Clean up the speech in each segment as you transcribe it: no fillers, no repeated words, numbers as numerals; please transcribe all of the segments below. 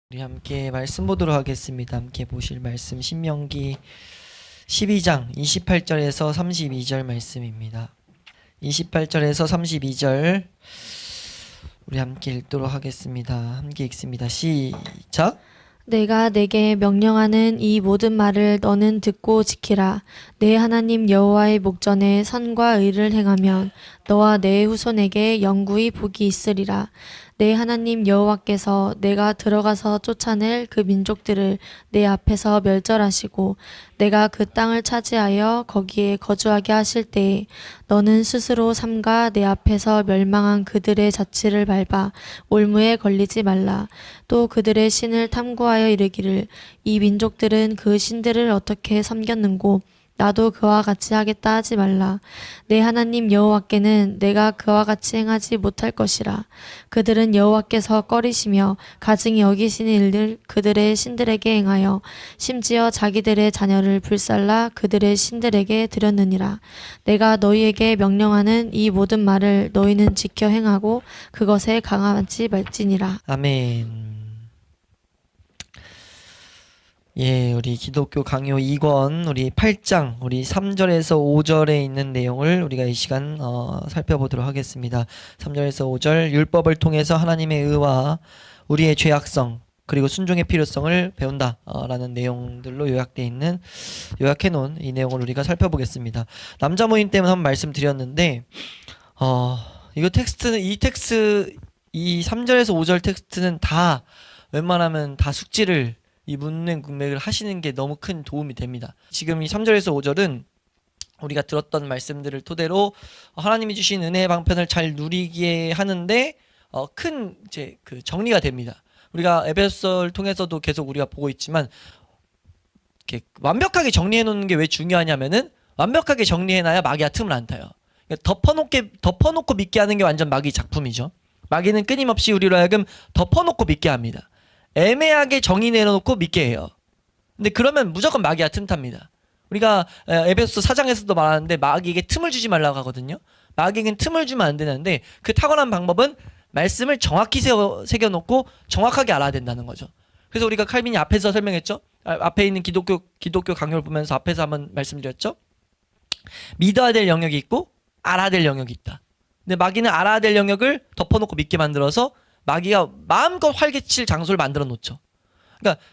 우리 함께 말씀 보도록 하겠습니다. 함께 보실 말씀 신명기 12장 28절에서 32절 말씀입니다. 28절에서 32절 우리 함께 읽도록 하겠습니다. 함께 읽습니다. 시작. 내가 내게 명령하는 이 모든 말을 너는 듣고 지키라. 내 하나님 여호와의 목전에 선과 의를 행하면 너와 내 후손에게 영구히 복이 있으리라. 내 하나님 여호와께서 내가 들어가서 쫓아낼 그 민족들을 내 앞에서 멸절하시고 내가 그 땅을 차지하여 거기에 거주하게 하실 때에 너는 스스로 삼가 내 앞에서 멸망한 그들의 자취를 밟아 올무에 걸리지 말라. 또 그들의 신을 탐구하여 이르기를 이 민족들은 그 신들을 어떻게 섬겼는고 나도 그와 같이 하겠다 하지 말라. 내 하나님 여호와께는 내가 그와 같이 행하지 못할 것이라. 그들은 여호와께서 꺼리시며 가증히 여기시는 일을 그들의 신들에게 행하여 심지어 자기들의 자녀를 불살라 그들의 신들에게 드렸느니라. 내가 너희에게 명령하는 이 모든 말을 너희는 지켜 행하고 그것에 강하지 말지니라. 아멘. 예, 우리 기독교 강요 2권 우리 8장 우리 3절에서 5절에 있는 내용을 우리가 이 시간 살펴보도록 하겠습니다. 3절에서 5절 율법을 통해서 하나님의 의와 우리의 죄악성 그리고 순종의 필요성을 배운다 라는 내용들로 요약해 놓은 이 내용을 우리가 살펴보겠습니다. 남자 모임 때문에 한번 말씀드렸는데 이 텍스트 이 3절에서 5절 텍스트는 다 웬만하면 다 숙지를 이 문맥 공맥을 하시는 게 너무 큰 도움이 됩니다. 지금 이 3절에서 5절은 우리가 들었던 말씀들을 토대로 하나님이 주신 은혜의 방편을 잘 누리게 하는데 큰 이제 그 정리가 됩니다. 우리가 에베소서를 통해서도 계속 우리가 보고 있지만 이렇게 완벽하게 정리해 놓는 게 왜 중요하냐면은 완벽하게 정리해놔야 마귀가 틈을 안 타요. 그러니까 덮어놓고 믿게 하는 게 완전 마귀 작품이죠. 마귀는 끊임없이 우리로 하여금 덮어놓고 믿게 합니다. 애매하게 정의 내려놓고 믿게 해요. 근데 그러면 무조건 마귀가 틈탑니다. 우리가 에베소서 4장에서도 말하는데 마귀에게 틈을 주지 말라고 하거든요. 마귀에겐 틈을 주면 안 되는데 그 탁월한 방법은 말씀을 정확히 새겨놓고 정확하게 알아야 된다는 거죠. 그래서 우리가 칼빈이 앞에서 설명했죠. 앞에 있는 기독교 강요를 보면서 앞에서 한번 말씀드렸죠. 믿어야 될 영역이 있고 알아야 될 영역이 있다. 근데 마귀는 알아야 될 영역을 덮어놓고 믿게 만들어서 마귀가 마음껏 활개칠 장소를 만들어 놓죠. 그러니까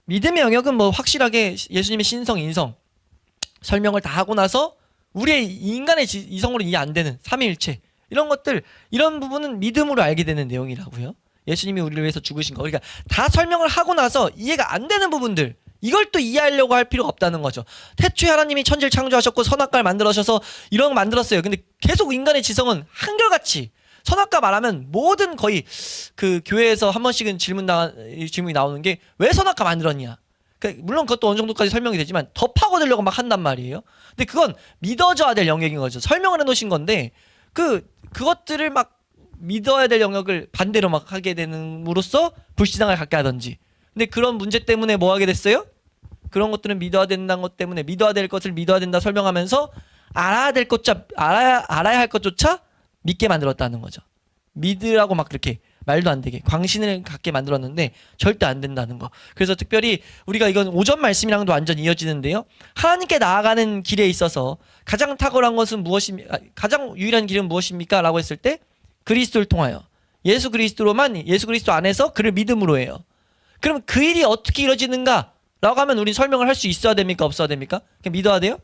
믿음의 영역은 뭐 확실하게 예수님의 신성, 인성 설명을 다 하고 나서 우리의 인간의 이성으로 이해 안 되는 삼위일체 이런 것들 이런 부분은 믿음으로 알게 되는 내용이라고요. 예수님이 우리를 위해서 죽으신 거 그러니까 다 설명을 하고 나서 이해가 안 되는 부분들 이걸 또 이해하려고 할 필요가 없다는 거죠. 태초에 하나님이 천지를 창조하셨고 선악과를 만들어셔서 이런 거 만들었어요. 근데 계속 인간의 지성은 한결같이 선악과 말하면 모든 거의 그 교회에서 한 번씩은 질문이 나오는 게 왜 선악과 만들었냐. 그러니까 물론 그것도 어느 정도까지 설명이 되지만 더 파고들려고 막 한단 말이에요. 근데 그건 믿어져야 될 영역인 거죠. 설명을 해놓으신 건데 그것들을 막 믿어야 될 영역을 반대로 막 하게 되는으로써 불신앙을 갖게 하든지. 근데 그런 문제 때문에 뭐 하게 됐어요? 그런 것들은 믿어야 된다는 것 때문에 믿어야 될 것을 믿어야 된다 설명하면서 알아야 할 것조차 믿게 만들었다는 거죠. 믿으라고 막 그렇게 말도 안 되게 광신을 갖게 만들었는데 절대 안 된다는 거. 그래서 특별히 우리가 이건 오전 말씀이랑도 완전 이어지는데요. 하나님께 나아가는 길에 있어서 가장 탁월한 것은 무엇입니까? 가장 유일한 길은 무엇입니까? 라고 했을 때 그리스도를 통하여 예수 그리스도 안에서 그를 믿음으로 해요. 그럼 그 일이 어떻게 이루어지는가? 라고 하면 우리 설명을 할 수 있어야 됩니까? 없어야 됩니까? 그냥 믿어야 돼요?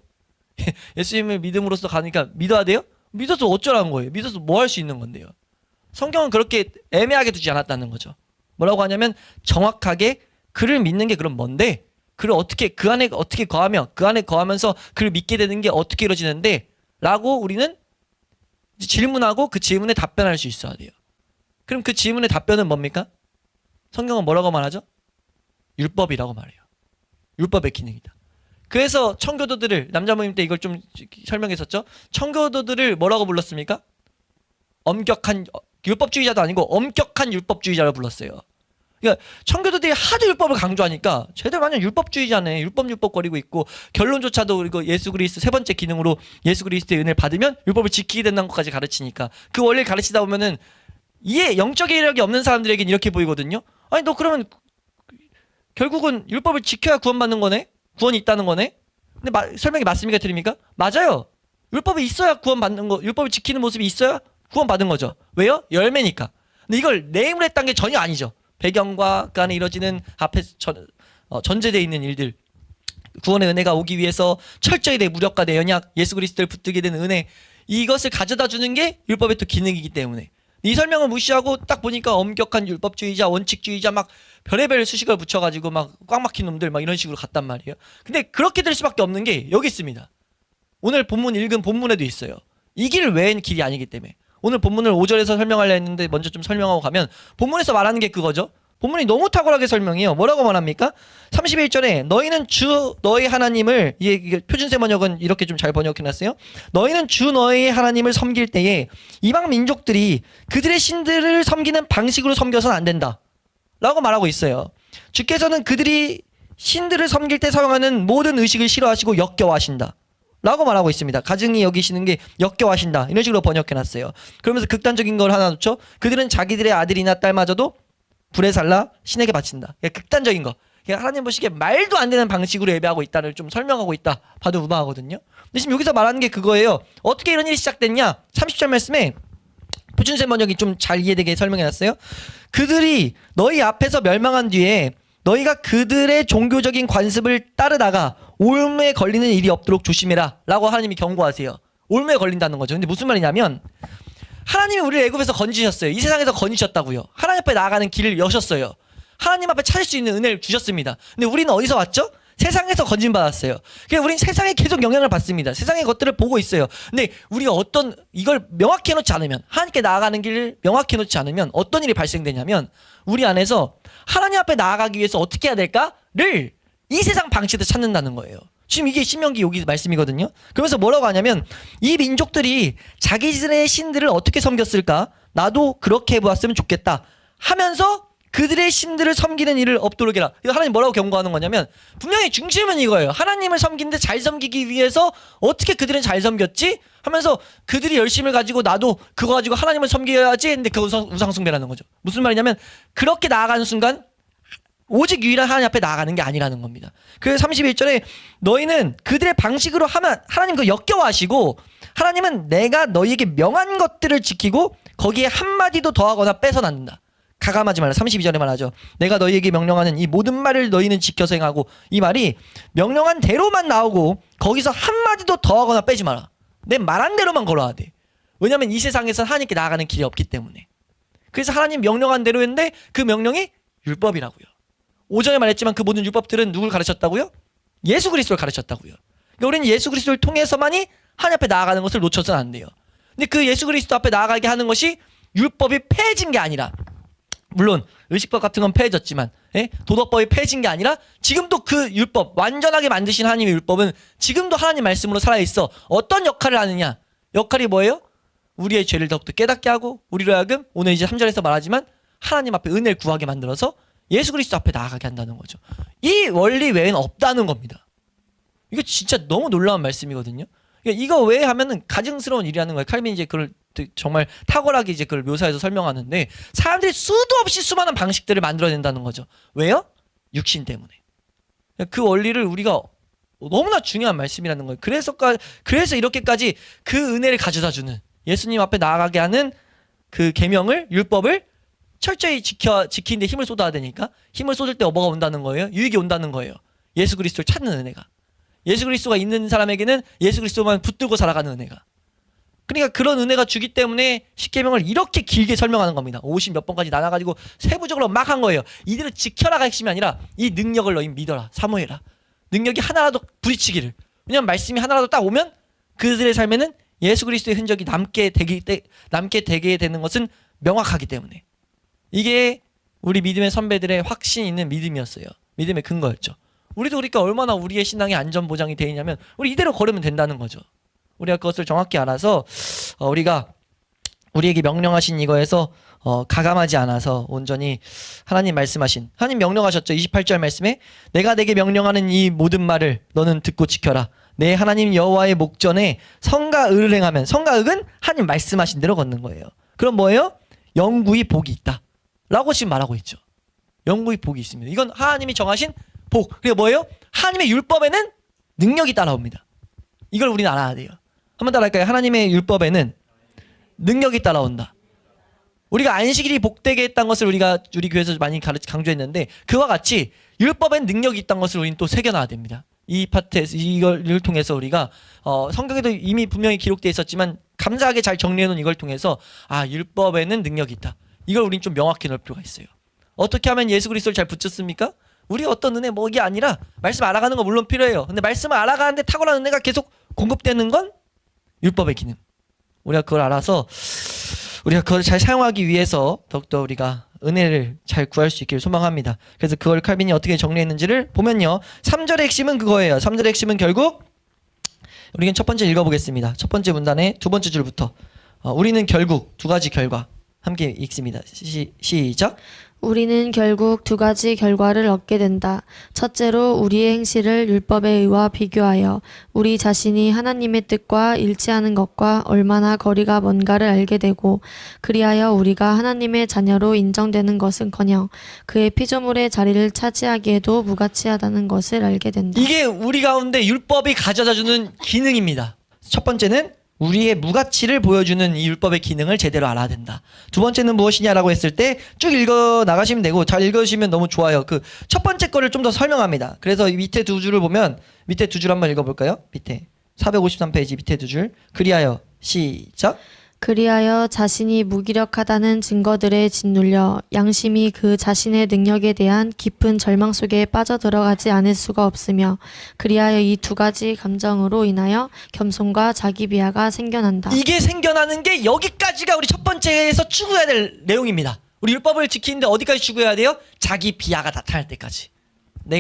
예수님을 믿음으로써 가니까 믿어야 돼요? 믿어서 어쩌라는 거예요? 믿어서 뭐 할 수 있는 건데요? 성경은 그렇게 애매하게 두지 않았다는 거죠. 뭐라고 하냐면 정확하게 그를 믿는 게 그럼 뭔데? 그를 어떻게 그 안에 어떻게 거하며 그 안에 거하면서 그를 믿게 되는 게 어떻게 이루어지는데? 라고 우리는 질문하고 그 질문에 답변할 수 있어야 돼요. 그럼 그 질문의 답변은 뭡니까? 성경은 뭐라고 말하죠? 율법이라고 말해요. 율법의 기능이다. 그래서 청교도들을 남자 모임 때 이걸 좀 설명했었죠. 청교도들을 뭐라고 불렀습니까? 엄격한 율법주의자도 아니고 엄격한 율법주의자를 불렀어요. 그러니까 청교도들이 하도 율법을 강조하니까 쟤들 완전 율법주의자네. 율법거리고 있고 결론조차도 그리고 예수 그리스도 세 번째 기능으로 예수 그리스도의 은혜를 받으면 율법을 지키게 된다는 것까지 가르치니까 그 원리를 가르치다 보면은 영적인 이력이 없는 사람들에게는 이렇게 보이거든요. 아니 너 그러면 결국은 율법을 지켜야 구원받는 거네? 구원이 있다는 거네? 근데 설명이 맞습니까? 틀립니까? 맞아요. 율법이 있어야 구원받는 거, 율법을 지키는 모습이 있어야 구원받은 거죠. 왜요? 열매니까. 근데 이걸 내 힘으로 했다는 게 전혀 아니죠. 배경과 그 안에 이뤄지는 앞에 전제되어 있는 일들, 구원의 은혜가 오기 위해서 철저히 내 무력과 내 연약, 예수 그리스도를 붙들게 된 은혜, 이것을 가져다 주는 게 율법의 또 기능이기 때문에 이 설명을 무시하고 딱 보니까 엄격한 율법주의자, 원칙주의자 막 별의별 수식을 붙여가지고 막 꽉 막힌 놈들 막 이런 식으로 갔단 말이에요. 근데 그렇게 될 수밖에 없는 게 여기 있습니다. 오늘 본문 읽은 본문에도 있어요. 이 길 외엔 길이 아니기 때문에. 오늘 본문을 5절에서 설명하려 했는데 먼저 좀 설명하고 가면 본문에서 말하는 게 그거죠. 본문이 너무 탁월하게 설명해요. 뭐라고 말합니까? 31절에 너희는 주 너희 하나님을, 이게 표준세 번역은 이렇게 좀 잘 번역해놨어요. 너희는 주 너희 하나님을 섬길 때에 이방 민족들이 그들의 신들을 섬기는 방식으로 섬겨서는 안 된다 라고 말하고 있어요. 주께서는 그들이 신들을 섬길 때 사용하는 모든 의식을 싫어하시고 역겨워하신다 라고 말하고 있습니다. 가증히 여기시는 게 역겨워하신다 이런 식으로 번역해놨어요. 그러면서 극단적인 걸 하나 놓죠. 그들은 자기들의 아들이나 딸마저도 불에 살라 신에게 바친다. 극단적인 거. 하나님 보시기에 말도 안 되는 방식으로 예배하고 있다를 좀 설명하고 있다 봐도 무방하거든요. 근데 지금 여기서 말하는 게 그거예요. 어떻게 이런 일이 시작됐냐? 30절 말씀에 표준세 번역이 좀 잘 이해되게 설명해놨어요. 그들이 너희 앞에서 멸망한 뒤에 너희가 그들의 종교적인 관습을 따르다가 올무에 걸리는 일이 없도록 조심해라 라고 하나님이 경고하세요. 올무에 걸린다는 거죠. 근데 무슨 말이냐면 하나님이 우리를 애굽에서 건지셨어요. 이 세상에서 건지셨다고요. 하나님 앞에 나아가는 길을 여셨어요. 하나님 앞에 찾을 수 있는 은혜를 주셨습니다. 근데 우리는 어디서 왔죠? 세상에서 건진받았어요. 그러니까 우리는 세상에 계속 영향을 받습니다. 세상의 것들을 보고 있어요. 근데 우리가 이걸 명확히 해놓지 않으면, 하나님께 나아가는 길을 명확히 해놓지 않으면 어떤 일이 발생되냐면 우리 안에서 하나님 앞에 나아가기 위해서 어떻게 해야 될까를 이 세상 방식에서 찾는다는 거예요. 지금 이게 신명기 여기 말씀이거든요. 그러면서 뭐라고 하냐면 이 민족들이 자기들의 신들을 어떻게 섬겼을까? 나도 그렇게 해보았으면 좋겠다 하면서 그들의 신들을 섬기는 일을 없도록 해라. 이거 하나님 뭐라고 경고하는 거냐면 분명히 중심은 이거예요. 하나님을 섬기는데 잘 섬기기 위해서 어떻게 그들은 잘 섬겼지? 하면서 그들이 열심을 가지고 나도 그거 가지고 하나님을 섬겨야지 했는데 그거 우상숭배라는 거죠. 무슨 말이냐면 그렇게 나아가는 순간 오직 유일한 하나님 앞에 나아가는 게 아니라는 겁니다. 그래서 31절에 너희는 그들의 방식으로 하면 하나님 그거 역겨워하시고 하나님은 내가 너희에게 명한 것들을 지키고 거기에 한마디도 더하거나 빼서는 안 된다. 가감하지 말라. 32절에 말하죠. 내가 너희에게 명령하는 이 모든 말을 너희는 지켜서 행하고, 이 말이 명령한 대로만 나오고 거기서 한마디도 더하거나 빼지 마라. 내 말한 대로만 걸어야 돼. 왜냐하면 이 세상에서 하나님께 나아가는 길이 없기 때문에. 그래서 하나님 명령한 대로 했는데 그 명령이 율법이라고요. 오전에 말했지만 그 모든 율법들은 누굴 가르쳤다고요? 예수 그리스도를 가르쳤다고요. 그러니까 우리는 예수 그리스도를 통해서만이 하나님 앞에 나아가는 것을 놓쳐서는 안 돼요. 근데 그 예수 그리스도 앞에 나아가게 하는 것이 율법이 폐해진 게 아니라, 물론 의식법 같은 건 폐해졌지만 도덕법이 폐해진 게 아니라 지금도 그 율법, 완전하게 만드신 하나님의 율법은 지금도 하나님 말씀으로 살아있어. 어떤 역할을 하느냐? 역할이 뭐예요? 우리의 죄를 더욱더 깨닫게 하고 우리로 하여금 오늘 이제 3절에서 말하지만 하나님 앞에 은혜를 구하게 만들어서 예수 그리스도 앞에 나아가게 한다는 거죠. 이 원리 외에는 없다는 겁니다. 이거 진짜 너무 놀라운 말씀이거든요. 이거 왜 하면은 가증스러운 일이라는 거예요. 칼빈이 이제 그걸 정말 탁월하게 이제 그걸 묘사해서 설명하는데 사람들이 수도 없이 수많은 방식들을 만들어낸다는 거죠. 왜요? 육신 때문에. 그 원리를 우리가 너무나 중요한 말씀이라는 거예요. 그래서 이렇게까지 그 은혜를 가져다 주는 예수님 앞에 나아가게 하는 그 계명을, 율법을 철저히 지키는데 힘을 쏟아야 되니까 힘을 쏟을 때 뭐가 온다는 거예요? 유익이 온다는 거예요. 예수 그리스도를 찾는 은혜가. 예수 그리스도가 있는 사람에게는 예수 그리스도만 붙들고 살아가는 은혜가. 그러니까 그런 은혜가 주기 때문에 십계명을 이렇게 길게 설명하는 겁니다. 50 몇 번까지 나눠가지고 세부적으로 막 한 거예요. 이들을 지켜라가 핵심이 아니라 이 능력을 너희 믿어라. 사모해라. 능력이 하나라도 부딪히기를. 왜냐하면 말씀이 하나라도 딱 오면 그들의 삶에는 예수 그리스도의 흔적이 남게 되게 되는 것은 명확하기 때문에. 이게 우리 믿음의 선배들의 확신 있는 믿음이었어요. 믿음의 근거였죠. 우리도 그러니까 얼마나 우리의 신앙이 안전보장이 되어 있냐면 우리 이대로 걸으면 된다는 거죠. 우리가 그것을 정확히 알아서 우리가 우리에게 명령하신 이거에서 가감하지 않아서 온전히 하나님 말씀하신, 하나님 명령하셨죠. 28절 말씀에 내가 내게 명령하는 이 모든 말을 너는 듣고 지켜라. 내 하나님 여호와의 목전에 성과 의를 행하면, 성과 의는 하나님 말씀하신 대로 걷는 거예요. 그럼 뭐예요? 영구히 복이 있다 라고 지금 말하고 있죠. 영구히 복이 있습니다. 이건 하나님이 정하신 복. 그게 뭐예요? 하나님의 율법에는 능력이 따라옵니다. 이걸 우리는 알아야 돼요. 한번 따라할까요? 하나님의 율법에는 능력이 따라온다. 우리가 안식일이 복되게 했다는 것을 우리가 우리 교회에서 많이 강조했는데, 그와 같이 율법엔 능력이 있다는 것을 우리는 또 새겨놔야 됩니다. 이 파트에서 이걸 통해서 우리가 성경에도 이미 분명히 기록되어 있었지만 감사하게 잘 정리해놓은 이걸 통해서 율법에는 능력이 있다. 이걸 우리는 좀 명확히 넣을 필요가 있어요. 어떻게 하면 예수 그리스도를 잘 붙였습니까? 우리 어떤 은혜 이게 아니라 말씀 알아가는 거 물론 필요해요. 근데 말씀을 알아가는데 탁월한 은혜가 계속 공급되는 건 율법의 기능. 우리가 그걸 알아서 우리가 그걸 잘 사용하기 위해서 더욱더 우리가 은혜를 잘 구할 수 있기를 소망합니다. 그래서 그걸 칼빈이 어떻게 정리했는지를 보면요. 3절의 핵심은 그거예요. 3절의 핵심은 결국 우리는 첫 번째 읽어보겠습니다. 첫 번째 문단의 두 번째 줄부터 우리는 결국 두 가지 결과 함께 읽습니다. 시작. 우리는 결국 두 가지 결과를 얻게 된다. 첫째로 우리의 행실을 율법의 의와 비교하여 우리 자신이 하나님의 뜻과 일치하는 것과 얼마나 거리가 먼가를 알게 되고, 그리하여 우리가 하나님의 자녀로 인정되는 것은커녕 그의 피조물의 자리를 차지하기에도 무가치하다는 것을 알게 된다. 이게 우리 가운데 율법이 가져다주는 기능입니다. 첫 번째는 우리의 무가치를 보여주는 이 율법의 기능을 제대로 알아야 된다. 두 번째는 무엇이냐라고 했을 때 쭉 읽어 나가시면 되고, 잘 읽으시면 너무 좋아요. 그 첫 번째 거를 좀 더 설명합니다. 그래서 밑에 두 줄을 보면, 밑에 두 줄 한번 읽어볼까요? 밑에 453페이지 밑에 두 줄. 그리하여 시작. 그리하여 자신이 무기력하다는 증거들에 짓눌려 양심이 그 자신의 능력에 대한 깊은 절망 속에 빠져들어가지 않을 수가 없으며, 그리하여 이 두 가지 감정으로 인하여 겸손과 자기 비하가 생겨난다. 이게 생겨나는 게 여기까지가 우리 첫 번째에서 추구해야 될 내용입니다. 우리 율법을 지키는데 어디까지 추구해야 돼요? 자기 비하가 나타날 때까지.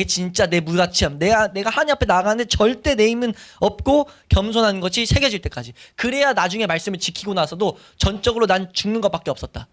진짜 내 무가치함, 내가 하나님 앞에 나가는데 절대 내 힘은 없고 겸손한 것이 새겨질 때까지. 그래야 나중에 말씀을 지키고 나서도 전적으로 난 죽는 것밖에 없었다,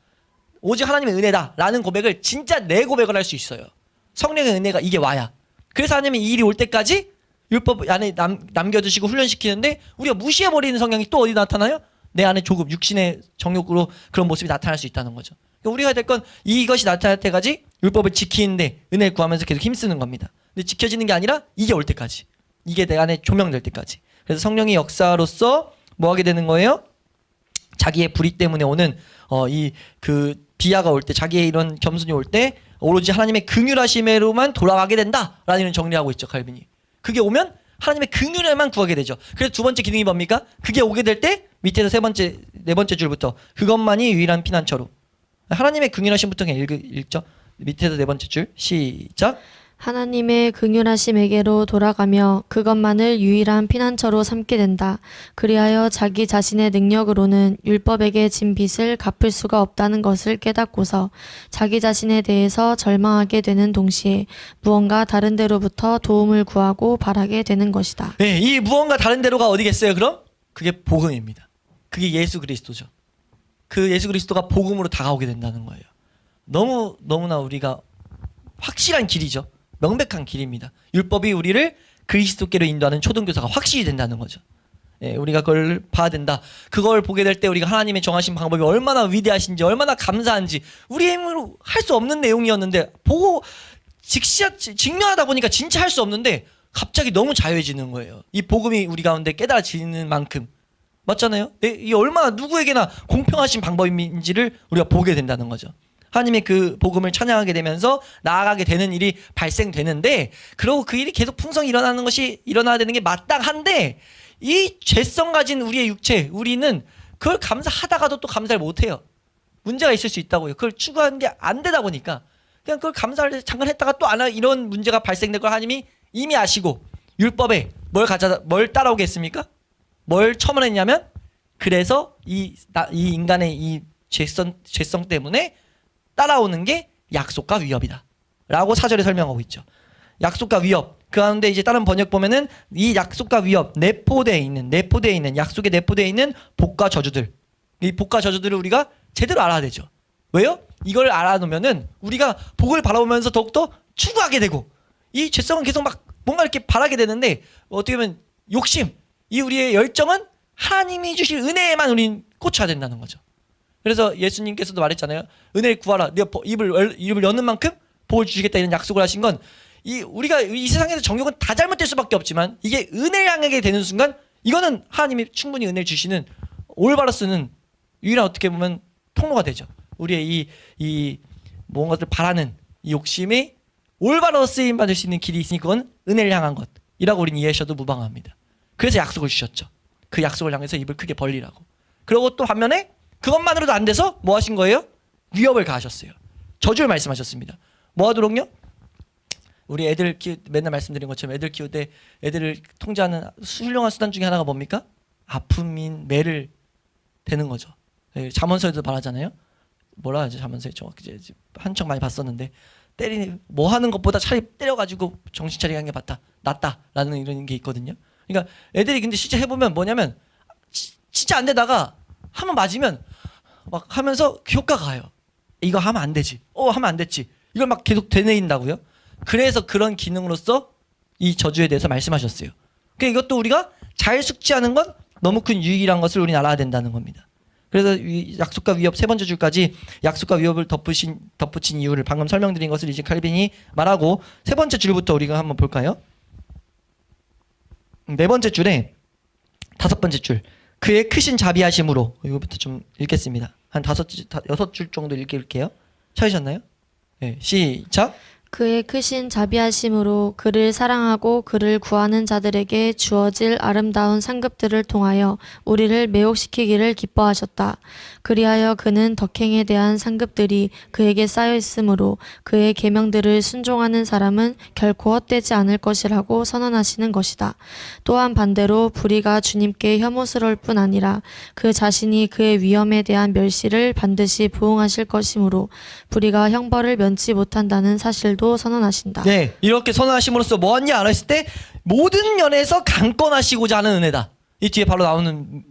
오직 하나님의 은혜다 라는 고백을, 진짜 내 고백을 할 수 있어요. 성령의 은혜가 이게 와야. 그래서 하나님이 이 일이 올 때까지 율법 안에 남겨두시고 훈련시키는데, 우리가 무시해버리는 성향이 또 어디 나타나요? 내 안에 조금 육신의 정욕으로 그런 모습이 나타날 수 있다는 거죠. 그러니까 우리가 될 건 이것이 나타날 때까지 율법을 지키는데 은혜를 구하면서 계속 힘쓰는 겁니다. 근데 지켜지는 게 아니라 이게 올 때까지, 이게 내 안에 조명될 때까지. 그래서 성령의 역사로서 뭐 하게 되는 거예요? 자기의 불의 때문에 오는 이 그 비하가 올 때, 자기의 이런 겸손이 올 때 오로지 하나님의 긍휼하심으로만 돌아가게 된다라는 이런 정리를 하고 있죠, 칼빈이. 그게 오면 하나님의 긍휼에만 구하게 되죠. 그래서 두 번째 기능이 뭡니까? 그게 오게 될 때 밑에서 네 번째 줄부터 그것만이 유일한 피난처로. 하나님의 긍휼하심부터 그냥 읽죠. 밑에서 네 번째 줄 시작. 하나님의 긍휼하심에게로 돌아가며 그것만을 유일한 피난처로 삼게 된다. 그리하여 자기 자신의 능력으로는 율법에게 진 빚을 갚을 수가 없다는 것을 깨닫고서 자기 자신에 대해서 절망하게 되는 동시에 무언가 다른 데로부터 도움을 구하고 바라게 되는 것이다. 네, 이 무언가 다른 데로가 어디겠어요? 그럼 그게 복음입니다. 그게 예수 그리스도죠. 그 예수 그리스도가 복음으로 다가오게 된다는 거예요. 너무나 우리가 확실한 길이죠. 명백한 길입니다. 율법이 우리를 그리스도께로 인도하는 초등교사가 확실히 된다는 거죠. 예, 우리가 그걸 봐야 된다. 그걸 보게 될 때 우리가 하나님의 정하신 방법이 얼마나 위대하신지, 얼마나 감사한지, 우리 힘으로 할 수 없는 내용이었는데 보고 직면하다 보니까 진짜 할 수 없는데 갑자기 너무 자유해지는 거예요. 이 복음이 우리 가운데 깨달아지는 만큼. 맞잖아요? 이 얼마나 누구에게나 공평하신 방법인지를 우리가 보게 된다는 거죠. 하나님의 그 복음을 찬양하게 되면서 나아가게 되는 일이 발생되는데, 그리고 그 일이 계속 풍성히 일어나야 되는 게 마땅한데, 이 죄성 가진 우리의 육체, 우리는 그걸 감사하다가도 또 감사를 못해요. 문제가 있을 수 있다고요. 그걸 추구하는 게 안 되다 보니까 그냥 그걸 감사를 잠깐 했다가 또 안 하, 이런 문제가 발생될 걸 하나님이 이미 아시고 율법에 뭘 따라오게 했습니까? 뭘 첨언했냐면, 그래서 이 인간의 이 죄성 때문에 따라오는 게 약속과 위협이다 라고 4절에 설명하고 있죠. 약속과 위협, 그 가운데 이제 다른 번역 보면은 이 약속과 위협, 내포되어 있는 약속에 내포되어 있는 복과 저주들, 이 복과 저주들을 우리가 제대로 알아야 되죠. 왜요? 이걸 알아놓으면은 우리가 복을 바라보면서 더욱더 추구하게 되고, 이 죄성은 계속 막 뭔가 이렇게 바라게 되는데, 어떻게 보면 욕심, 이 우리의 열정은 하나님이 주실 은혜에만 우린 꽂혀야 된다는 거죠. 그래서 예수님께서도 말했잖아요. 은혜를 구하라. 네가 입을 여는 만큼 복을 주시겠다 이런 약속을 하신 건 우리가 이 세상에서 정욕은 다 잘못될 수밖에 없지만 이게 은혜를 향하게 되는 순간 이거는 하나님이 충분히 은혜를 주시는 올바로 쓰는 유일한 어떻게 보면 통로가 되죠. 우리의 이 뭔가를 바라는 이 욕심이 올바로 쓰임 받을 수 있는 길이 있으니 그건 은혜를 향한 것이라고 우리는 이해하셔도 무방합니다. 그래서 약속을 주셨죠. 그 약속을 향해서 입을 크게 벌리라고. 그리고 또 반면에 그것만으로도 안 돼서 뭐 하신 거예요? 위협을 가하셨어요. 저주를 말씀하셨습니다. 뭐 하도록요? 우리 애들 맨날 말씀드린 것처럼 애들 키울 때 애들을 통제하는 훌륭한 수단 중에 하나가 뭡니까? 아픔인 매를 대는 거죠. 잠언서에도 말하잖아요. 뭐라 하죠? 잠언서에 정확히 한척 많이 봤었는데 뭐 하는 것보다 차라리 때려가지고 정신 차리게 하는 게 낫다라는 이런 게 있거든요. 그러니까 애들이 근데 실제 해보면 뭐냐면 진짜 안 되다가 한번 맞으면 막 하면서 그 효과가 가요. 이거 하면 안 되지. 하면 안 됐지. 이걸 막 계속 되뇌인다고요. 그래서 그런 기능으로서 이 저주에 대해서 말씀하셨어요. 그러니까 이것도 우리가 잘 숙지하는 건 너무 큰 유익이란 것을 우리는 알아야 된다는 겁니다. 그래서 약속과 위협 세 번째 줄까지 약속과 위협을 덧붙인 이유를 방금 설명드린 것을 이제 칼빈이 말하고 세 번째 줄부터 우리가 한번 볼까요? 네 번째 줄에 다섯 번째 줄 그의 크신 자비하심으로 이거부터 좀 읽겠습니다. 한 여섯 줄 정도 읽을게요. 찾으셨나요? 네, 시작. 그의 크신 자비하심으로 그를 사랑하고 그를 구하는 자들에게 주어질 아름다운 상급들을 통하여 우리를 매혹시키기를 기뻐하셨다. 그리하여 그는 덕행에 대한 상급들이 그에게 쌓여 있으므로 그의 계명들을 순종하는 사람은 결코 헛되지 않을 것이라고 선언하시는 것이다. 또한 반대로 불의가 주님께 혐오스러울 뿐 아니라 그 자신이 그의 위엄에 대한 멸시를 반드시 부응하실 것이므로 불의가 형벌을 면치 못한다는 사실도 선언하신다. 네, 이렇게 선언하심으로써 뭐하냐 알았을 때 모든 면에서 강권하시고자 하는 은혜다. 이 뒤에 바로 나오는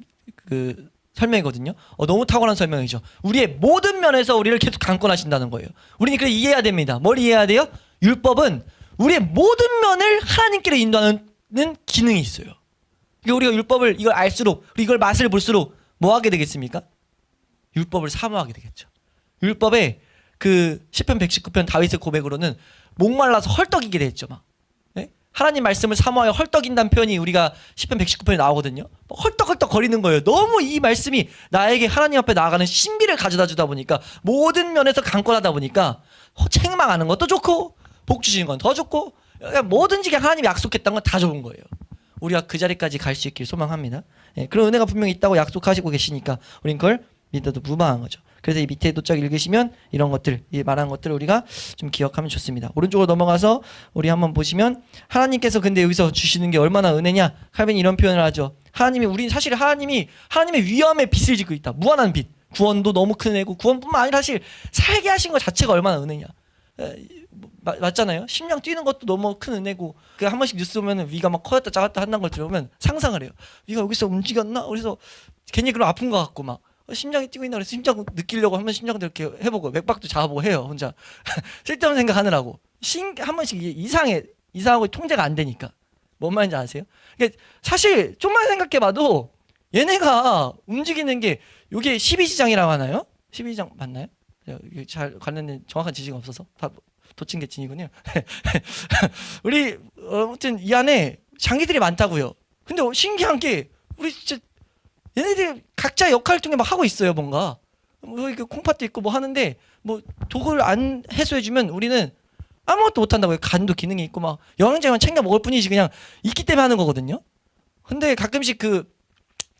그 설명이거든요. 너무 탁월한 설명이죠. 우리의 모든 면에서 우리를 계속 강권하신다는 거예요. 우리는 그래 이해해야 됩니다. 뭘 이해해야 돼요? 율법은 우리의 모든 면을 하나님께로 인도하는 기능이 있어요. 그러니까 우리가 율법을 이걸 알수록 이걸 맛을 볼수록 뭐 하게 되겠습니까? 율법을 사모하게 되겠죠. 율법에 그 시편 119편 다윗의 고백으로는 목말라서 헐떡이게 됐죠. 막 네? 하나님 말씀을 사모하여 헐떡인다는 표현이 우리가 시편 119편에 나오거든요. 헐떡헐떡 거리는 거예요. 너무 이 말씀이 나에게 하나님 앞에 나아가는 신비를 가져다 주다 보니까 모든 면에서 강권하다 보니까 책망하는 것도 좋고 복 주시는 건 더 좋고 뭐든지 하나님이 약속했던 건 다 좋은 거예요. 우리가 그 자리까지 갈 수 있길 소망합니다. 네, 그런 은혜가 분명히 있다고 약속하시고 계시니까 우린 그걸 믿어도 무방한 거죠. 그래서 이 밑에도 쫙 읽으시면 이런 것들, 이 말한 것들을 우리가 좀 기억하면 좋습니다. 오른쪽으로 넘어가서 우리 한번 보시면 하나님께서 근데 여기서 주시는 게 얼마나 은혜냐? 칼빈이 이런 표현을 하죠. 우리 사실 하나님의 위엄에 빚을 짓고 있다. 무한한 빚. 구원도 너무 큰 은혜고 구원뿐만 아니라 사실 살게 하신 것 자체가 얼마나 은혜냐. 맞잖아요. 심장 뛰는 것도 너무 큰 은혜고 한 번씩 뉴스 보면 위가 막 커졌다 작았다 한다는 걸 들어보면 상상을 해요. 위가 여기서 움직였나? 그래서 괜히 그럼 아픈 것 같고 막 심장이 뛰고 있나 그래서 심장 느끼려고 한번 심장도 이렇게 해보고 맥박도 잡아보고 해요. 혼자 쓸데없는 생각하느라고 한 번씩 이상하고 통제가 안 되니까. 뭔 말인지 아세요? 그러니까 사실 좀만 생각해봐도 얘네가 움직이는 게 이게 12지장이라고 하나요? 12지장 맞나요? 잘 관련된 정확한 지식은 없어서 다 도친개친이군요. 우리 아무튼 이 안에 장기들이 많다고요. 근데 신기한 게 우리 진짜 얘네들이 각자 역할을 통해 막 하고 있어요. 뭔가 뭐 이렇게 콩팥도 있고 뭐 하는데 뭐 독을 안 해소해주면 우리는 아무것도 못한다고요. 간도 기능이 있고 막 영양제만 챙겨 먹을 뿐이지 그냥 있기 때문에 하는 거거든요. 근데 가끔씩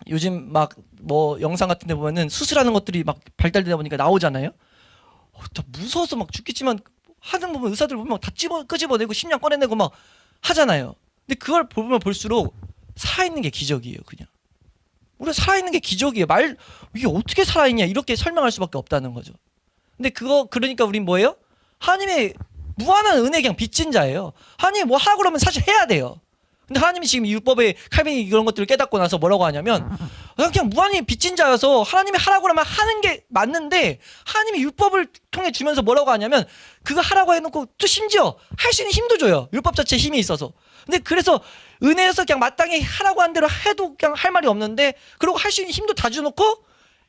요즘 막 뭐 영상 같은 데 보면은 수술하는 것들이 막 발달되다 보니까 나오잖아요. 다 무서워서 막 죽겠지만 하는 보면 의사들 보면 다 끄집어내고 심장 꺼내내고 막 하잖아요. 근데 그걸 보면 볼수록 살아있는 게 기적이에요. 그냥 우리가 살아있는 게 기적이에요. 이게 어떻게 살아있냐 이렇게 설명할 수밖에 없다는 거죠. 근데 그러니까 우린 뭐예요? 하나님의 무한한 은혜 그냥 빚진 자예요. 하나님이 뭐 하라고 그러면 사실 해야 돼요. 근데 하나님이 지금 율법에 칼빈이 이런 것들을 깨닫고 나서 뭐라고 하냐면 그냥 무한히 빚진 자여서 하나님이 하라고 하면 하는 게 맞는데 하나님이 율법을 통해 주면서 뭐라고 하냐면 그거 하라고 해놓고 또 심지어 할 수 있는 힘도 줘요. 율법 자체에 힘이 있어서. 근데 그래서 은혜에서 그냥 마땅히 하라고 한 대로 해도 그냥 할 말이 없는데 그리고 할 수 있는 힘도 다 주놓고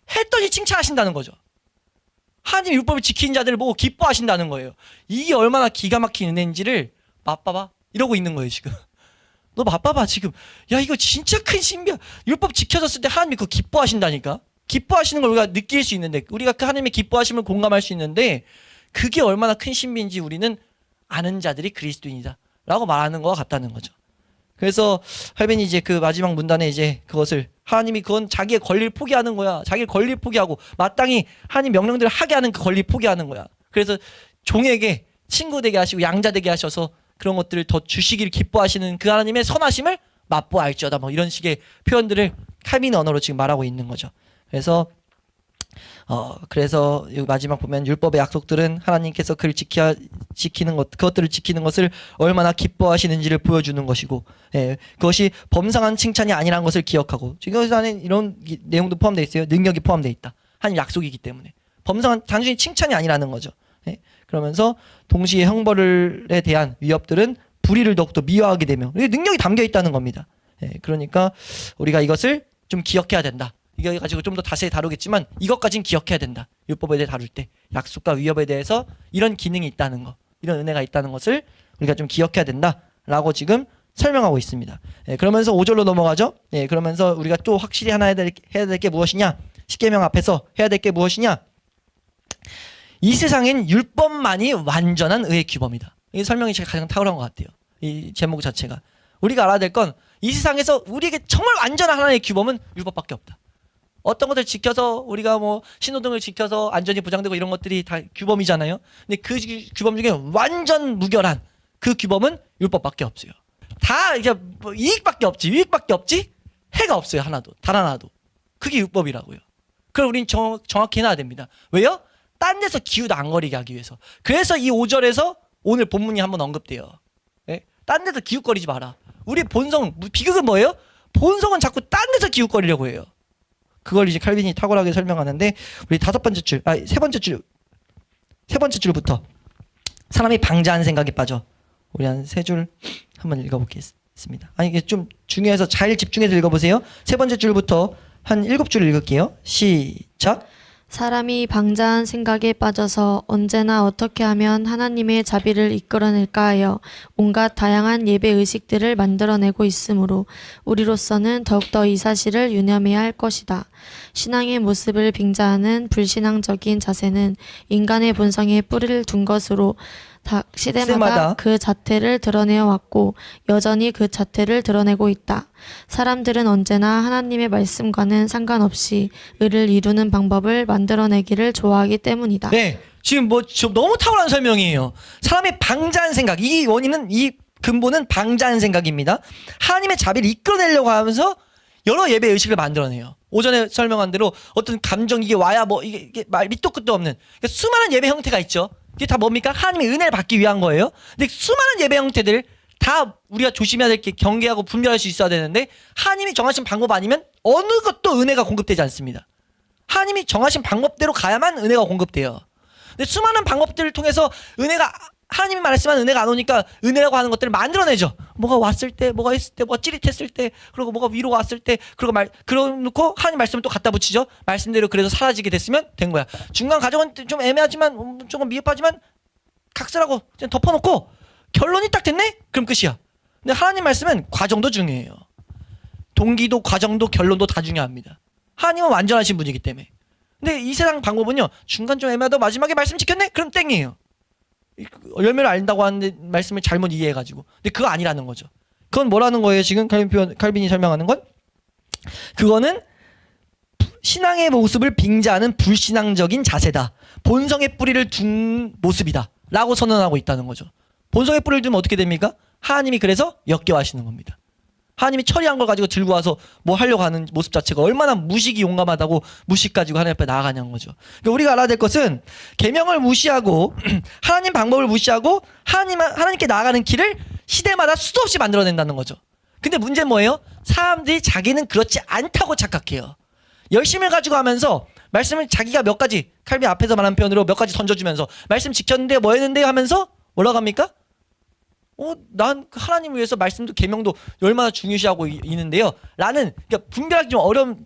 했더니 칭찬하신다는 거죠. 하나님 율법을 지키는 자들을 보고 기뻐하신다는 거예요. 이게 얼마나 기가 막힌 은혜인지를 맛봐봐 이러고 있는 거예요 지금. 너 맛봐봐 지금. 야 이거 진짜 큰 신비야. 율법 지켜졌을 때 하나님이 그거 기뻐하신다니까. 기뻐하시는 걸 우리가 느낄 수 있는데, 우리가 그 하나님의 기뻐하심을 공감할 수 있는데, 그게 얼마나 큰 신비인지 우리는 아는 자들이 그리스도인이다 라고 말하는 거와 같다는 거죠. 그래서 할벤이 이제 그 마지막 문단에 이제 그것을, 하나님이 그건 자기의 권리를 포기하는 거야. 자기의 권리를 포기하고 마땅히 하나님 명령대로 하게 하는 그 권리를 포기하는 거야. 그래서 종에게 친구 되게 하시고 양자 되게 하셔서 그런 것들을 더 주시기를 기뻐하시는 그 하나님의 선하심을 맛보아 알지어다, 뭐 이런 식의 표현들을 칼빈 언어로 지금 말하고 있는 거죠. 그래서 여기 마지막 보면 율법의 약속들은 하나님께서 그를 지키는 것, 그것들을 지키는 것을 얼마나 기뻐하시는지를 보여주는 것이고, 예, 그것이 범상한 칭찬이 아니라는 것을 기억하고, 지금 여기서 안에 이런 내용도 포함되어 있어요. 능력이 포함되어 있다. 하나님 약속이기 때문에 범상한, 단순히 칭찬이 아니라는 거죠. 예, 그러면서 동시에 형벌에 대한 위협들은 불의를 더욱더 미화하게 되며 능력이 담겨 있다는 겁니다. 예, 그러니까 우리가 이것을 좀 기억해야 된다. 이거 가지고 좀 더 자세히 다루겠지만 이것까지는 기억해야 된다. 율법에 대해 다룰 때 약속과 위협에 대해서 이런 기능이 있다는 거, 이런 은혜가 있다는 것을 우리가 좀 기억해야 된다라고 지금 설명하고 있습니다. 예, 그러면서 5절로 넘어가죠. 예, 그러면서 우리가 또 확실히 하나 해야 될 게 무엇이냐? 십계명 앞에서 해야 될 게 무엇이냐? 이 세상엔 율법만이 완전한 의의 규범이다. 이 설명이 제가 가장 탁월한 것 같아요. 이 제목 자체가. 우리가 알아야 될 건 이 세상에서 우리에게 정말 완전한 하나의 규범은 율법밖에 없다. 어떤 것을 지켜서 우리가 뭐 신호등을 지켜서 안전이 보장되고 이런 것들이 다 규범이잖아요. 근데 그 규범 중에 완전 무결한 그 규범은 율법밖에 없어요. 다 이제 뭐 이익밖에 없지, 유익밖에 없지, 해가 없어요. 하나도, 단 하나도. 그게 율법이라고요. 그걸 우린 정확히 해놔야 됩니다. 왜요? 딴 데서 기우도 안 거리게 하기 위해서. 그래서 이 5절에서 오늘 본문이 한번 언급돼요. 예? 딴 데서 기웃거리지 마라. 우리 본성, 비극은 뭐예요? 본성은 자꾸 딴 데서 기웃거리려고 해요. 그걸 이제 칼빈이 탁월하게 설명하는데, 우리 세 번째 줄부터 사람이 방자한 생각에 빠져. 우리 한 세 줄 한번 읽어보겠습니다. 아니 이게 좀 중요해서 잘 집중해서 읽어보세요. 세 번째 줄부터 한 7줄 읽을게요. 시작. 사람이 방자한 생각에 빠져서 언제나 어떻게 하면 하나님의 자비를 이끌어낼까 하여 온갖 다양한 예배 의식들을 만들어내고 있으므로 우리로서는 더욱더 이 사실을 유념해야 할 것이다. 신앙의 모습을 빙자하는 불신앙적인 자세는 인간의 본성에 뿌리를 둔 것으로 시대마다 그 자태를 드러내어 왔고 여전히 그 자태를 드러내고 있다. 사람들은 언제나 하나님의 말씀과는 상관없이 의를 이루는 방법을 만들어내기를 좋아하기 때문이다. 네, 지금 뭐 너무 탁월한 설명이에요. 사람의 방자한 생각, 이 원인은, 이 근본은 방자한 생각입니다. 하나님의 자비를 이끌어내려고 하면서 여러 예배 의식을 만들어내요. 오전에 설명한 대로 어떤 감정, 이게 와야 뭐 이게 말 밑도 끝도 없는, 그러니까 수많은 예배 형태가 있죠. 이게 다 뭡니까? 하나님의 은혜를 받기 위한 거예요. 근데 수많은 예배 형태들 다 우리가 조심해야 될 게 경계하고 분별할 수 있어야 되는데, 하나님이 정하신 방법 아니면 어느 것도 은혜가 공급되지 않습니다. 하나님이 정하신 방법대로 가야만 은혜가 공급돼요. 근데 수많은 방법들을 통해서 하나님이 말했지만 은혜가 안 오니까 은혜라고 하는 것들을 만들어내죠. 뭐가 왔을 때, 뭐가 있을 때, 뭐가 찌릿했을 때, 그리고 뭐가 위로가 왔을 때, 그러놓고 하나님 말씀을 또 갖다 붙이죠. 말씀대로 그래서 사라지게 됐으면 된 거야. 중간 과정은 좀 애매하지만, 조금 미흡하지만, 각설하고 그냥 덮어놓고, 결론이 딱 됐네? 그럼 끝이야. 근데 하나님 말씀은 과정도 중요해요. 동기도, 과정도, 결론도 다 중요합니다. 하나님은 완전하신 분이기 때문에. 근데 이 세상 방법은요, 중간 좀 애매하다 마지막에 말씀 지켰네? 그럼 땡이에요. 열매를 알린다고 하는데 말씀을 잘못 이해해가지고. 근데 그거 아니라는 거죠. 그건 뭐라는 거예요? 지금 칼빈이 설명하는 건, 그거는 신앙의 모습을 빙자하는 불신앙적인 자세다. 본성의 뿌리를 둔 모습이다 라고 선언하고 있다는 거죠. 본성의 뿌리를 두면 어떻게 됩니까? 하나님이 그래서 역겨워하시는 겁니다. 하나님이 처리한 걸 가지고 들고 와서 뭐 하려고 하는 모습 자체가 얼마나 무식이 용감하다고 무식 가지고 하나님 앞에 나아가냐는 거죠. 그러니까 우리가 알아야 될 것은, 계명을 무시하고 하나님 방법을 무시하고 하나님께 나아가는 길을 시대마다 수도 없이 만들어낸다는 거죠. 근데 문제는 뭐예요? 사람들이 자기는 그렇지 않다고 착각해요. 열심을 가지고 하면서 말씀을 자기가 몇 가지, 칼빈 앞에서 말한 표현으로 몇 가지 던져주면서 말씀 지켰는데 뭐 했는데 하면서 뭐라고 합니까? 난 하나님을 위해서 말씀도 계명도 얼마나 중요시하고 있는데요 라는, 그러니까 분별하기 좀 어려운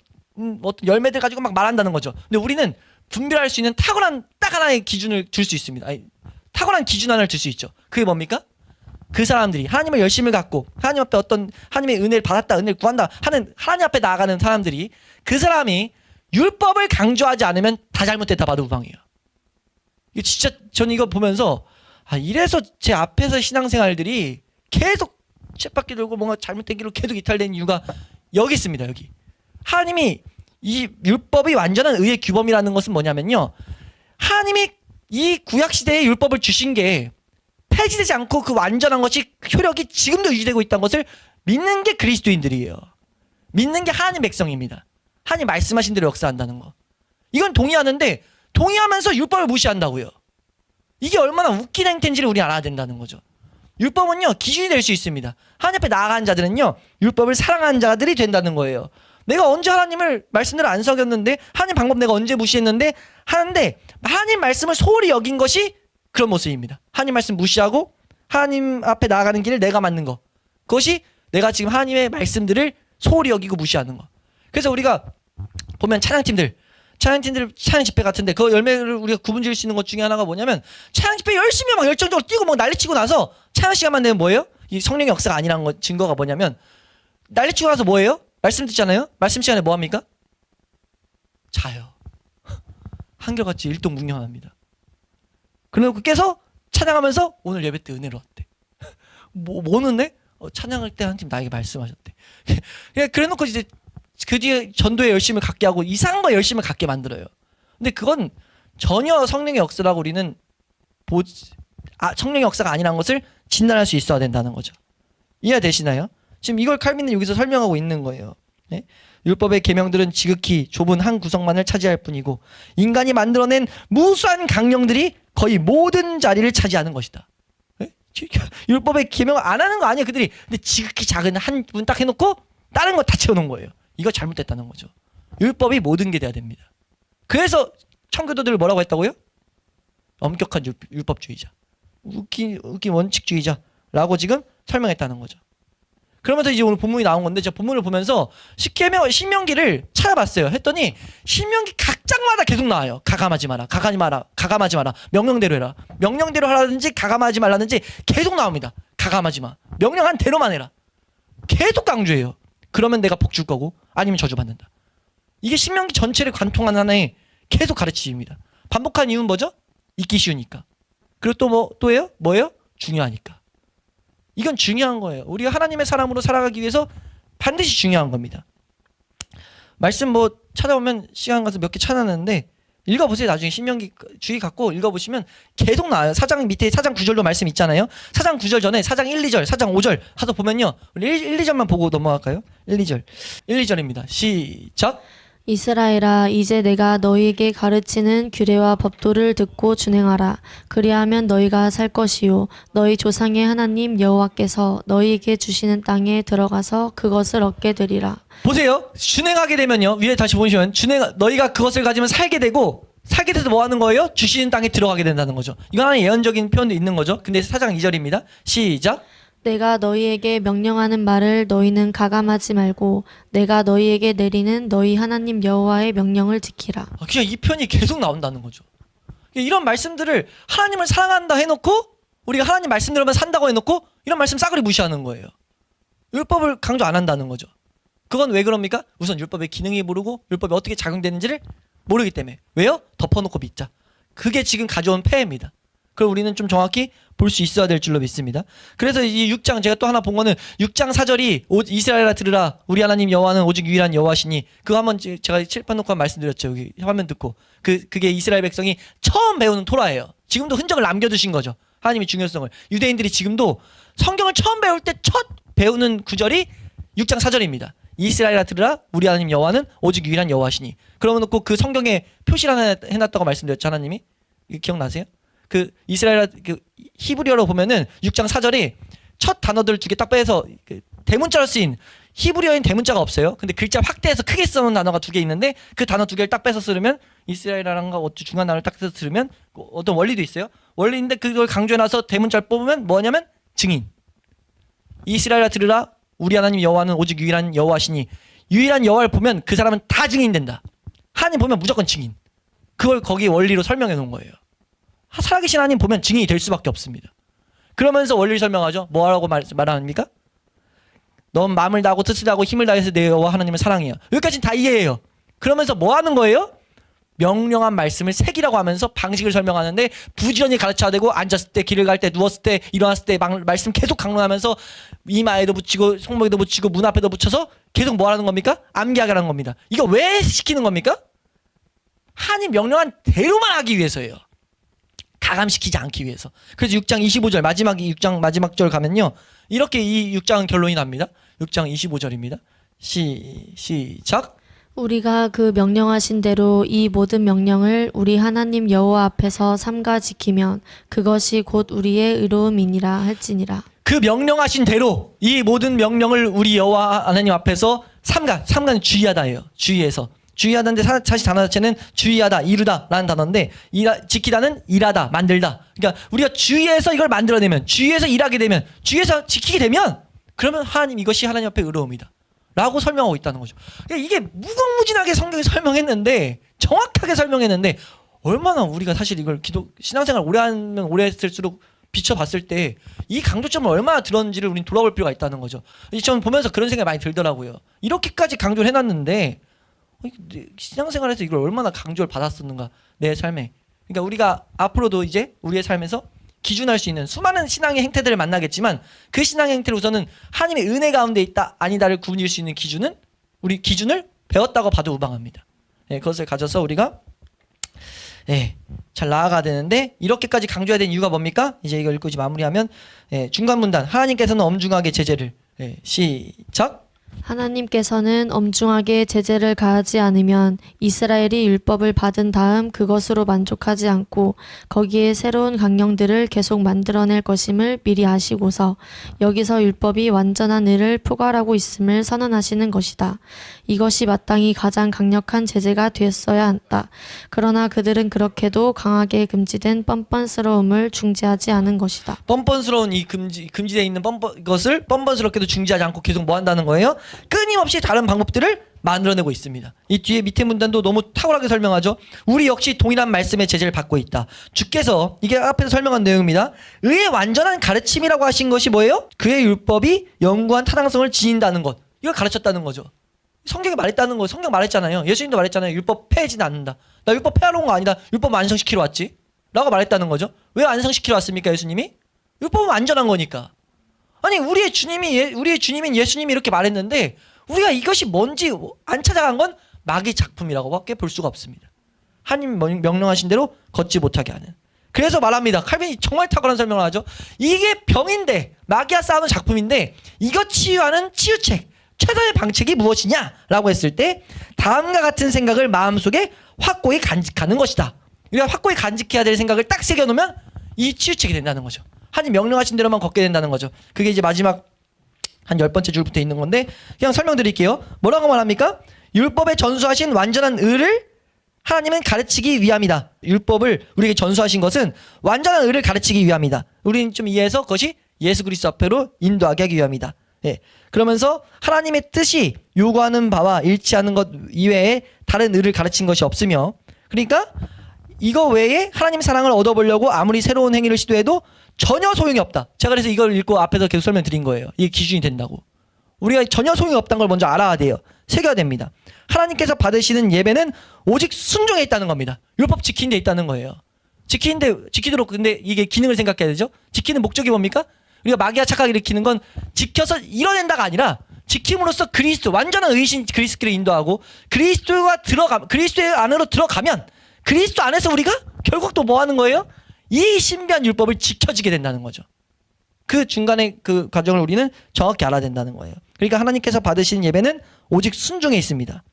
어떤 열매들 가지고 막 말한다는 거죠. 근데 우리는 분별할 수 있는 탁월한 딱 하나의 기준을 줄 수 있습니다. 아니, 탁월한 기준 하나를 줄 수 있죠. 그게 뭡니까? 그 사람들이 하나님의 열심을 갖고 하나님 앞에 어떤 하나님의 은혜를 받았다, 은혜를 구한다 하는 하나님 앞에 나아가는 사람들이, 그 사람이 율법을 강조하지 않으면 다 잘못됐다 봐도 무방해요. 이거 진짜 저는 이거 보면서 이래서 제 앞에서 신앙생활들이 계속 쳇바퀴 돌고 뭔가 잘못된 길로 계속 이탈된 이유가 여기 있습니다. 여기 하나님이 이 율법이 완전한 의의 규범이라는 것은 뭐냐면요, 하나님이 이 구약시대에 율법을 주신 게 폐지되지 않고 그 완전한 것이 효력이 지금도 유지되고 있다는 것을 믿는 게 그리스도인들이에요. 믿는 게 하나님 백성입니다. 하나님 말씀하신 대로 역사한다는 거, 이건 동의하는데 동의하면서 율법을 무시한다고요. 이게 얼마나 웃긴 행태인지를 우리 알아야 된다는 거죠. 율법은요 기준이 될 수 있습니다. 하나님 앞에 나아가는 자들은요 율법을 사랑하는 자들이 된다는 거예요. 내가 언제 하나님을 말씀대로 안 속였는데, 하나님 방법 내가 언제 무시했는데 하는데, 하나님 말씀을 소홀히 여긴 것이 그런 모습입니다. 하나님 말씀 무시하고 하나님 앞에 나아가는 길을 내가 맞는 거, 그것이 내가 지금 하나님의 말씀들을 소홀히 여기고 무시하는 거. 그래서 우리가 보면 찬양 집회 같은데 그 열매를 우리가 구분 지을 수 있는 것 중에 하나가 뭐냐면, 찬양 집회 열심히 막 열정적으로 뛰고 막 난리치고 나서 찬양 시간만 되면 뭐예요? 이 성령의 역사가 아니라는 거 증거가 뭐냐면, 난리치고 나서 뭐예요? 말씀 듣잖아요? 말씀 시간에 뭐 합니까? 자요. 한결같이 일동묵념합니다. 그러고 깨서 찬양하면서 오늘 예배 때 은혜로 왔대. 뭐는 데 찬양할 때 하나님 나에게 말씀하셨대. 그래놓고 이제 그 뒤에 전도에 열심을 갖게 하고 이상한 거 열심을 갖게 만들어요. 근데 그건 전혀 성령의 역사라고 우리는 성령의 역사가 아니라는 것을 진단할 수 있어야 된다는 거죠. 이해되시나요? 지금 이걸 칼빈은 여기서 설명하고 있는 거예요. 네? 율법의 계명들은 지극히 좁은 한 구석만을 차지할 뿐이고, 인간이 만들어낸 무수한 강령들이 거의 모든 자리를 차지하는 것이다. 네? 율법의 계명을 안 하는 거 아니에요 그들이. 근데 지극히 작은 한 부분 딱 해놓고 다른 거 다 채워놓은 거예요. 이거 잘못됐다는 거죠. 율법이 모든 게 돼야 됩니다. 그래서 청교도들을 뭐라고 했다고요? 엄격한 율법주의자, 웃긴 원칙주의자라고 지금 설명했다는 거죠. 그러면서 이제 오늘 본문이 나온 건데, 제가 본문을 보면서 신명기를 찾아봤어요. 했더니 신명기 각 장마다 계속 나와요. 가감하지 마라, 가감하지 마라, 명령대로 해라, 명령대로 하라든지 가감하지 말라든지 계속 나옵니다. 가감하지 마, 명령한 대로만 해라, 계속 강조해요. 그러면 내가 복 줄 거고 아니면 저주받는다. 이게 신명기 전체를 관통하는 하나의 계속 가르침입니다. 반복한 이유는 뭐죠? 잊기 쉬우니까. 그리고 뭐예요? 중요하니까. 이건 중요한 거예요. 우리가 하나님의 사람으로 살아가기 위해서 반드시 중요한 겁니다. 말씀 찾아보면 시간 가서 몇 개 찾아놨는데 읽어보세요. 나중에 신명기 주의 갖고 읽어보시면 계속 나와요. 4장 밑에 4장 9절로 말씀 있잖아요. 4장 9절 전에 4장 1, 2절, 4장 5절 하다 보면요. 우리 1, 2절만 보고 넘어갈까요? 1, 2절입니다. 시작. 이스라엘아, 이제 내가 너희에게 가르치는 규례와 법도를 듣고 준행하라. 그리하면 너희가 살 것이요, 너희 조상의 하나님 여호와께서 너희에게 주시는 땅에 들어가서 그것을 얻게 되리라. 보세요. 준행하게 되면요, 위에 다시 보시면 너희가 그것을 가지면 살게 되고, 살게 돼서 뭐 하는 거예요? 주시는 땅에 들어가게 된다는 거죠. 이건 하나의 예언적인 표현도 있는 거죠. 근데 4장 2절입니다. 시작. 내가 너희에게 명령하는 말을 너희는 가감하지 말고 내가 너희에게 내리는 너희 하나님 여호와의 명령을 지키라. 그냥 이 편이 계속 나온다는 거죠. 이런 말씀들을 하나님을 사랑한다 해놓고, 우리가 하나님 말씀대로만 산다고 해놓고 이런 말씀 싸그리 무시하는 거예요. 율법을 강조 안 한다는 거죠. 그건 왜 그럽니까? 우선 율법의 기능이 모르고 율법이 어떻게 작용되는지를 모르기 때문에. 왜요? 덮어놓고 믿자. 그게 지금 가져온 폐해입니다. 그걸 우리는 좀 정확히 볼 수 있어야 될 줄로 믿습니다. 그래서 이 6장, 제가 또 하나 본 거는 6장 4절이 이스라엘아 들으라, 우리 하나님 여호와는 오직 유일한 여호와시니, 그거 한번 제가 칠판 놓고 말씀드렸죠. 여기 화면 듣고. 그게 이스라엘 백성이 처음 배우는 토라예요. 지금도 흔적을 남겨두신 거죠. 하나님의 중요성을. 유대인들이 지금도 성경을 처음 배울 때 첫 배우는 구절이 6장 4절입니다. 이스라엘아 들으라, 우리 하나님 여호와는 오직 유일한 여호와시니. 그러면 놓고 그 성경에 표시를 하나 해놨다고 말씀드렸죠. 하나님이. 이거 기억나세요? 그 이스라엘 히브리어로 보면은 6장 4절이 첫 단어들 2개 딱 빼서 대문자로 쓰인, 히브리어엔 대문자가 없어요. 근데 글자 확대해서 크게 쓰는 단어가 2개 있는데, 그 단어 2개를 딱 빼서 쓰면 이스라엘이라는가 중간 단어를 딱 써서 들으면 어떤 원리도 있어요. 원리인데 그걸 강조해놔서 대문자를 뽑으면 뭐냐면 증인. 이스라엘아 들으라, 우리 하나님 여호와는 오직 유일한 여호와시니. 유일한 여호와를 보면 그 사람은 다 증인된다. 하나님 보면 무조건 증인. 그걸 거기 원리로 설명해 놓은 거예요. 살아계신 하나님 보면 증인이 될 수밖에 없습니다. 그러면서 원리를 설명하죠. 뭐라고 말합니까? 넌 마음을 다하고 뜻을 다하고 힘을 다해서 내 여호와 하나님을 사랑해요. 여기까지는 다 이해해요. 그러면서 뭐 하는 거예요? 명령한 말씀을 새기라고 하면서 방식을 설명하는데 부지런히 가르쳐야 되고 앉았을 때 길을 갈 때 누웠을 때 일어났을 때 말씀 계속 강론하면서 이마에도 붙이고 손목에도 붙이고 문 앞에도 붙여서 계속 뭐 하는 겁니까? 암기하게 하는 겁니다. 이거 왜 시키는 겁니까? 하나님 명령한 대로만 하기 위해서예요. 가감시키지 않기 위해서. 그래서 6장 25절6장 마지막 절 가면요. 이렇게 이 6장은 결론이 납니다. 6장 25절입니다. 시작. 우리가 그 명령하신 대로 이 모든 명령을 우리 하나님 여호와 앞에서 삼가 지키면 그것이 곧 우리의 의로움이니라 할지니라. 그 명령하신 대로 이 모든 명령을 우리 여호와 하나님 앞에서 삼가는 주의하다예요. 주의하다인데 사실 단어 자체는 주의하다, 이루다 라는 단어인데 지키다는 일하다, 만들다. 그러니까 우리가 주의해서 이걸 만들어내면, 주의해서 일하게 되면, 주의해서 지키게 되면 그러면 하나님 이것이 하나님 앞에 의로움이다 라고 설명하고 있다는 거죠. 그러니까 이게 무궁무진하게 성경이 설명했는데, 정확하게 설명했는데 얼마나 우리가 사실 이걸 신앙생활 오래 하면 오래 했을수록 비춰봤을 때 이 강조점을 얼마나 들었는지를 우리는 돌아볼 필요가 있다는 거죠. 저는 보면서 그런 생각이 많이 들더라고요. 이렇게까지 강조를 해놨는데 신앙생활에서 이걸 얼마나 강조를 받았었는가, 내 삶에. 그러니까 우리가 앞으로도 이제 우리의 삶에서 기준할 수 있는 수많은 신앙의 행태들을 만나겠지만 그 신앙의 행태를 우선은 하나님의 은혜 가운데 있다 아니다를 구분할 수 있는 기준은 우리 기준을 배웠다고 봐도 무방합니다. 그것을 가져서 우리가 잘 나아가야 되는데, 이렇게까지 강조해야 되는 이유가 뭡니까? 이제 이걸 읽고 마무리하면 중간 문단, 하나님께서는 엄중하게 제재를 시작. 하나님께서는 엄중하게 제재를 가하지 않으면 이스라엘이 율법을 받은 다음 그것으로 만족하지 않고 거기에 새로운 강령들을 계속 만들어낼 것임을 미리 아시고서 여기서 율법이 완전한 의를 포괄하고 있음을 선언하시는 것이다. 이것이 마땅히 가장 강력한 제재가 되었어야 한다. 그러나 그들은 그렇게도 강하게 금지된 뻔뻔스러움을 중지하지 않은 것이다. 뻔뻔스러운 이 금지되어 있는 것을 뻔뻔스럽게도 중지하지 않고 계속 뭐 한다는 거예요? 끊임없이 다른 방법들을 만들어내고 있습니다. 이 뒤에 밑에 문단도 너무 탁월하게 설명하죠. 우리 역시 동일한 말씀의 제재를 받고 있다. 주께서, 이게 앞에서 설명한 내용입니다. 의의 완전한 가르침이라고 하신 것이 뭐예요? 그의 율법이 영구한 타당성을 지닌다는 것, 이걸 가르쳤다는 거죠. 성경에 말했다는 거, 성경 말했잖아요. 예수님도 말했잖아요. 율법 폐해지는 않는다. 나 율법 폐하러 온 거 아니다. 율법 완성시키러 왔지 라고 말했다는 거죠. 왜 완성시키러 왔습니까? 예수님이? 율법은 완전한 거니까. 아니 우리의 주님인 예수님이 이렇게 말했는데 우리가 이것이 뭔지 안 찾아간 건 마귀 작품이라고밖에 볼 수가 없습니다. 하나님 명령하신 대로 걷지 못하게 하는. 그래서 말합니다. 칼빈이 정말 탁월한 설명을 하죠. 이게 병인데, 마귀가 쌓아놓은 작품인데 이것 치유하는 치유책, 최선의 방책이 무엇이냐라고 했을 때 다음과 같은 생각을 마음속에 확고히 간직하는 것이다. 우리가 확고히 간직해야 될 생각을 딱 새겨놓으면 이 치유책이 된다는 거죠. 하나님 명령하신 대로만 걷게 된다는 거죠. 그게 이제 마지막 한 10번째 줄부터 있는 건데 그냥 설명드릴게요. 뭐라고 말합니까? 율법에 전수하신 완전한 의를 하나님은 가르치기 위함이다. 율법을 우리에게 전수하신 것은 완전한 의를 가르치기 위함이다. 우리는 좀 이해해서 그것이 예수 그리스도 앞으로 인도하게 하기 위함이다. 그러면서 하나님의 뜻이 요구하는 바와 일치하는 것 이외에 다른 의를 가르친 것이 없으며, 그러니까 이거 외에 하나님 사랑을 얻어보려고 아무리 새로운 행위를 시도해도 전혀 소용이 없다. 제가 그래서 이걸 읽고 앞에서 계속 설명드린 거예요. 이게 기준이 된다고. 우리가 전혀 소용이 없다는 걸 먼저 알아야 돼요. 새겨야 됩니다. 하나님께서 받으시는 예배는 오직 순종에 있다는 겁니다. 율법 지키는 데 있다는 거예요. 지키도록, 근데 이게 기능을 생각해야 되죠. 지키는 목적이 뭡니까? 우리가 마귀가 착각을 일으키는 건 지켜서 이뤄낸다가 아니라 지킴으로써 그리스도, 완전한 의신 그리스도를 인도하고 그리스도의 안으로 들어가면 그리스도 안에서 우리가 결국 또 뭐 하는 거예요? 이 신비한 율법을 지켜지게 된다는 거죠. 그 중간에 그 과정을 우리는 정확히 알아야 된다는 거예요. 그러니까 하나님께서 받으신 예배는 오직 순종에 있습니다.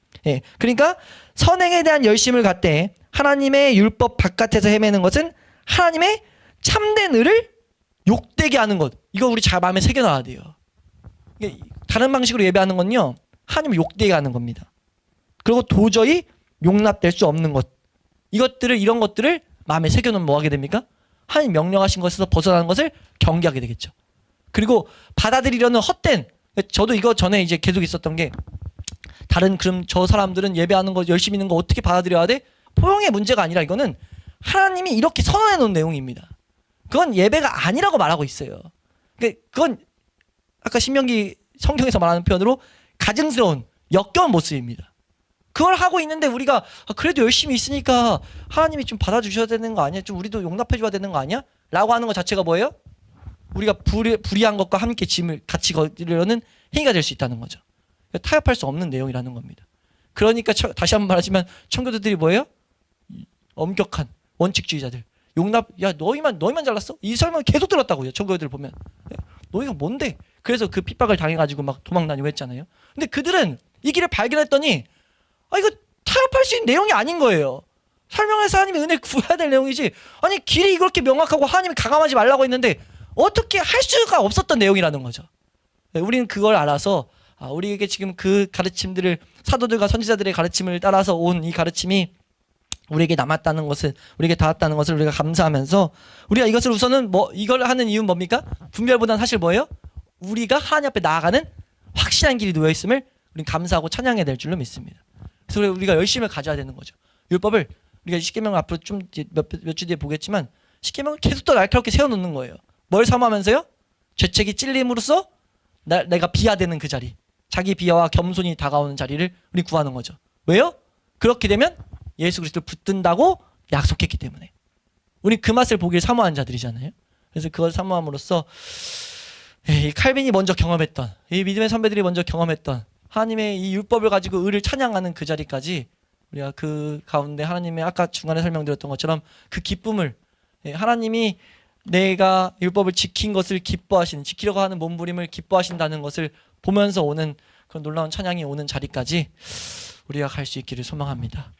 그러니까 선행에 대한 열심을 갖되 하나님의 율법 바깥에서 헤매는 것은 하나님의 참된 의를 욕되게 하는 것. 이거 우리 잘 마음에 새겨놔야 돼요. 다른 방식으로 예배하는 건요, 하나님을 욕되게 하는 겁니다. 그리고 도저히 용납될 수 없는 것. 이런 것들을 마음에 새겨놓으면 뭐 하게 됩니까? 하나님 명령하신 것에서 벗어나는 것을 경계하게 되겠죠. 그리고 받아들이려는 헛된, 저도 이거 전에 이제 계속 있었던 게, 그럼 저 사람들은 예배하는 거 열심히 있는 거 어떻게 받아들여야 돼? 포용의 문제가 아니라 이거는 하나님이 이렇게 선언해 놓은 내용입니다. 그건 예배가 아니라고 말하고 있어요. 그건 아까 신명기 성경에서 말하는 표현으로 가증스러운 역겨운 모습입니다. 그걸 하고 있는데 우리가 그래도 열심히 있으니까 하나님이 좀 받아주셔야 되는 거 아니야? 좀 우리도 용납해 줘야 되는 거 아니야? 라고 하는 것 자체가 뭐예요? 우리가 불의한 것과 함께 짐을 같이 거두려는 행위가 될 수 있다는 거죠. 타협할 수 없는 내용이라는 겁니다. 그러니까 다시 한번 말하지만 청교도들이 뭐예요? 엄격한 원칙주의자들. 야 너희만 잘났어? 이 설명을 계속 들었다고요. 청교도들 보면. 너희가 뭔데? 그래서 그 핍박을 당해가지고 막 도망 다니고 했잖아요. 근데 그들은 이 길을 발견했더니 이거 타협할 수 있는 내용이 아닌 거예요. 설명해서 하나님의 은혜를 구해야 될 내용이지. 아니 길이 그렇게 명확하고 하나님이 가감하지 말라고 했는데 어떻게 할 수가 없었던 내용이라는 거죠. 우리는 그걸 알아서 우리에게 지금 그 가르침들을 사도들과 선지자들의 가르침을 따라서 온 이 가르침이 우리에게 남았다는 것을, 우리에게 닿았다는 것을 우리가 감사하면서 우리가 이것을 우선은 이걸 하는 이유는 뭡니까? 분별보다는 사실 뭐예요? 우리가 하나님 앞에 나아가는 확실한 길이 놓여 있음을 우리는 감사하고 찬양해야 될 줄로 믿습니다. 그래서 우리가 열심을 가져야 되는 거죠. 율법을 우리가 십계명을 앞으로 좀 몇 주 뒤에 보겠지만 십계명을 계속 더 날카롭게 세워놓는 거예요. 뭘 사모하면서요? 죄책이 찔림으로써 내가 비하되는 그 자리, 자기 비하와 겸손이 다가오는 자리를 우리 구하는 거죠. 왜요? 그렇게 되면 예수 그리스도를 붙든다고 약속했기 때문에. 우리 그 맛을 보길 사모하는 자들이잖아요. 그래서 그걸 사모함으로써 이 칼빈이 먼저 경험했던, 이 믿음의 선배들이 먼저 경험했던 하나님의 이 율법을 가지고 의를 찬양하는 그 자리까지 우리가 그 가운데 하나님의 아까 중간에 설명드렸던 것처럼 그 기쁨을, 하나님이 내가 율법을 지킨 것을 기뻐하시는, 지키려고 하는 몸부림을 기뻐하신다는 것을 보면서 오는 그런 놀라운 찬양이 오는 자리까지 우리가 갈 수 있기를 소망합니다.